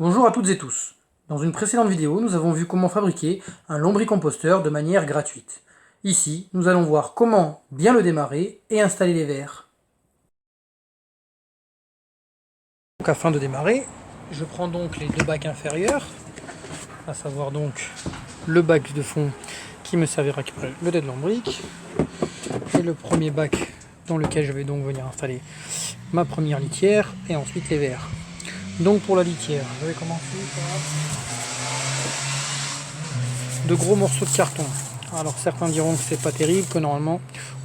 Bonjour à toutes et tous. Dans une précédente vidéo, nous avons vu comment fabriquer un lombricomposteur de manière gratuite. Ici, nous allons voir comment bien le démarrer et installer les verres. Donc, afin de démarrer, je prends donc les deux bacs inférieurs, à savoir donc le bac de fond qui me servira à récupérer le dead lombric et le premier bac dans lequel je vais donc venir installer ma première litière et ensuite les verres. Donc pour la litière, je vais commencer par de gros morceaux de carton. Alors certains diront que c'est pas terrible, que normalement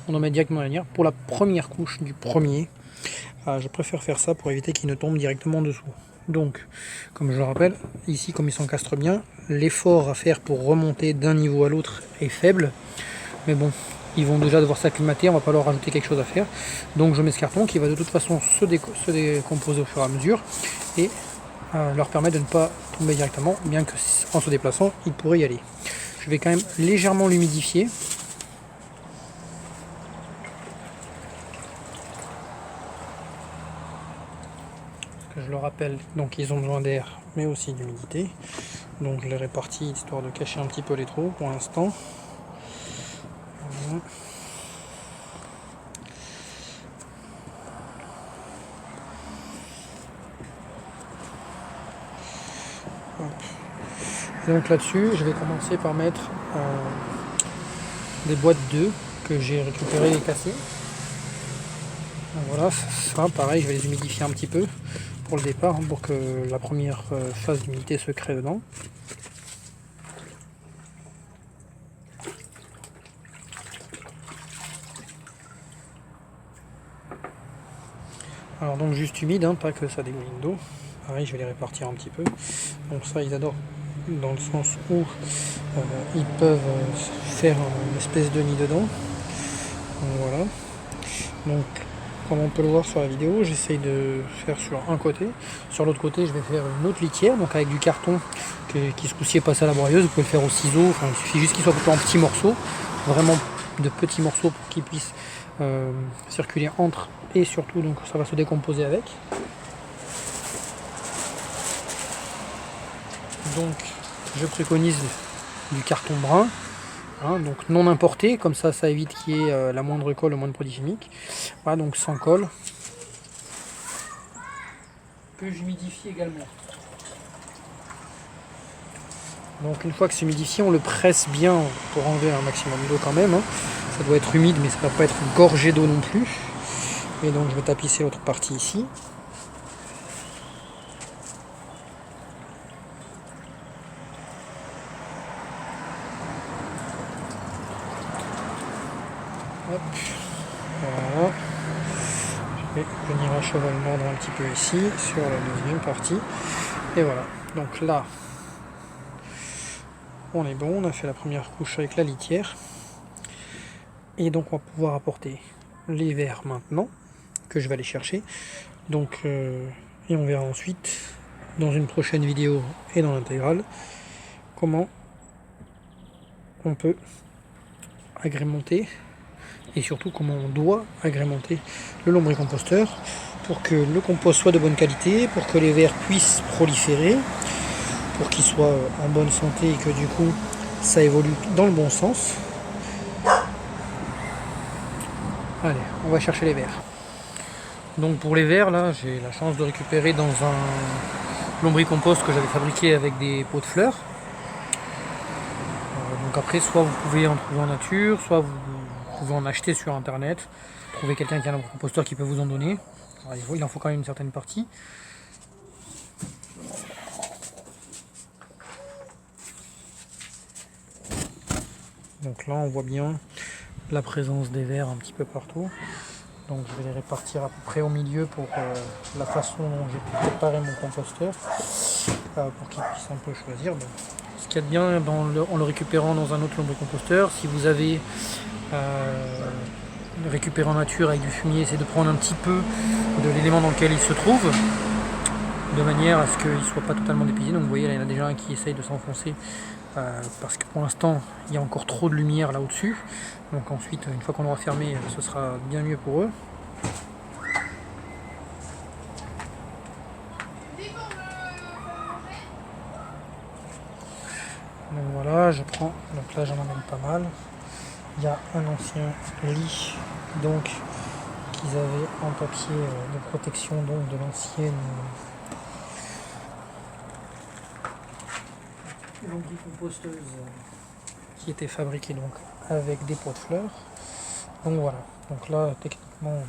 on en met directement la litière. Pour la première couche du premier, je préfère faire ça pour éviter qu'il ne tombe directement dessous. Donc, comme je le rappelle, ici comme il s'encastre bien, l'effort à faire pour remonter d'un niveau à l'autre est faible. Mais bon, ils vont déjà devoir s'acclimater, on va pas leur rajouter quelque chose à faire. Donc je mets ce carton qui va de toute façon se décomposer au fur et à mesure et leur permettre de ne pas tomber directement, bien que en se déplaçant, ils pourraient y aller. Je vais quand même légèrement l'humidifier. Je le rappelle, donc ils ont besoin d'air, mais aussi d'humidité. Donc je les répartis histoire de cacher un petit peu les trous pour l'instant. Voilà. Donc là-dessus, je vais commencer par mettre des boîtes d'œufs que j'ai récupérées et cassées. Donc voilà, ça pareil, je vais les humidifier un petit peu pour le départ, pour que la première phase d'humidité se crée dedans. Alors donc juste humide, pas que ça dégouline d'eau. Pareil, je vais les répartir un petit peu. Donc ça, ils adorent dans le sens où ils peuvent faire une espèce de nid dedans. Donc voilà. Donc comme on peut le voir sur la vidéo, j'essaye de faire sur un côté. Sur l'autre côté, je vais faire une autre litière, donc avec du carton qui ce coup-ci est passé à la broyeuse. Vous pouvez le faire au ciseau, enfin, il suffit juste qu'il soit coupé en petits morceaux, vraiment de petits morceaux pour qu'ils puissent circuler entre et surtout donc ça va se décomposer avec. Donc je préconise du carton brun, donc non importé, comme ça évite qu'il y ait la moindre colle, le moindre produit chimique. Voilà, donc sans colle. Que j'humidifie également. Donc une fois que c'est humidifié, on le presse bien pour enlever un maximum d'eau quand même. Ça doit être humide, mais ça ne va pas être gorgé d'eau non plus. Et donc je vais tapisser l'autre partie ici. Hop. Voilà. Je vais venir à cheval mordre un petit peu ici, sur la deuxième partie. Et voilà. Donc là, on est bon, on a fait la première couche avec la litière. Et donc on va pouvoir apporter les verres maintenant, que je vais aller chercher. Donc, et on verra ensuite, dans une prochaine vidéo et dans l'intégrale, comment on peut agrémenter et surtout comment on doit agrémenter le lombricomposteur pour que le compost soit de bonne qualité, pour que les vers puissent proliférer, pour qu'ils soient en bonne santé et que du coup ça évolue dans le bon sens. Allez, on va chercher les vers. Donc pour les vers, là, j'ai la chance de récupérer dans un lombricompost que j'avais fabriqué avec des pots de fleurs. Donc après, soit vous pouvez en trouver en nature, soit vous pouvez en acheter sur internet, trouver quelqu'un qui a un lombricomposteur qui peut vous en donner. Alors, il en faut quand même une certaine partie. Donc là, on voit bien la présence des vers un petit peu partout. Donc je vais les répartir à peu près au milieu pour la façon dont j'ai préparé mon composteur, pour qu'il puisse un peu choisir. Donc, ce qu'il y a de bien en le récupérant dans un autre lombricomposteur, si vous avez récupéré en nature avec du fumier, c'est de prendre un petit peu de l'élément dans lequel il se trouve, de manière à ce qu'il ne soit pas totalement dépaysé. Donc vous voyez là, il y en a déjà un qui essaye de s'enfoncer parce que pour l'instant il y a encore trop de lumière là au-dessus. Donc ensuite, une fois qu'on aura fermé, ce sera bien mieux pour eux. Donc voilà, je prends, donc là j'en emmène pas mal. Il y a un ancien lit donc qu'ils avaient en papier de protection donc de l'ancienne lombricomposteuse qui était fabriquée donc avec des pots de fleurs. Donc voilà, donc là techniquement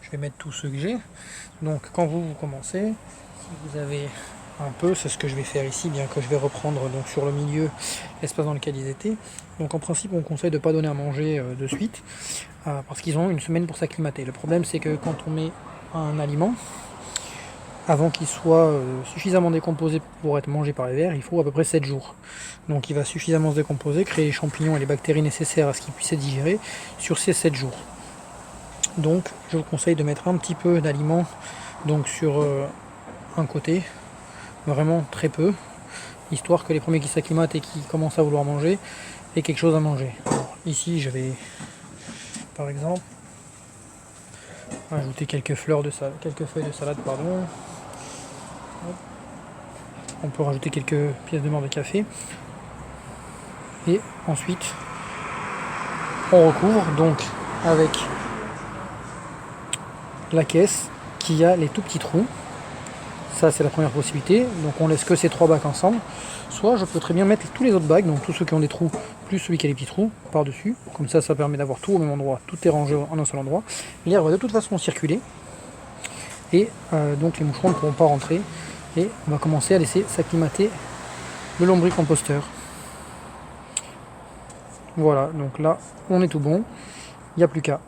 je vais mettre tous ceux que j'ai. Donc quand vous commencez, si vous avez un peu, c'est ce que je vais faire ici, bien que je vais reprendre donc sur le milieu l'espace dans lequel ils étaient. Donc en principe on conseille de ne pas donner à manger de suite, parce qu'ils ont une semaine pour s'acclimater. Le problème c'est que quand on met un aliment, avant qu'il soit suffisamment décomposé pour être mangé par les vers, il faut à peu près 7 jours. Donc il va suffisamment se décomposer, créer les champignons et les bactéries nécessaires à ce qu'il puisse être digéré sur ces 7 jours. Donc je vous conseille de mettre un petit peu d'aliment donc sur un côté, vraiment très peu, histoire que les premiers qui s'acclimatent et qui commencent à vouloir manger aient quelque chose à manger. Alors, ici je vais par exemple ajouter quelques feuilles de salade, pardon. On peut rajouter quelques pièces de beurre de café et ensuite on recouvre donc avec la caisse qui a les tout petits trous. Ça c'est la première possibilité, donc on laisse que ces 3 bacs ensemble. Soit je peux très bien mettre tous les autres bacs, donc tous ceux qui ont des trous plus celui qui a les petits trous par dessus, comme ça permet d'avoir tout au même endroit, tout est rangé en un seul endroit. L'air va de toute façon circuler et donc les moucherons ne pourront pas rentrer et on va commencer à laisser s'acclimater le lombricomposteur. Voilà, donc là on est tout bon, il n'y a plus qu'à.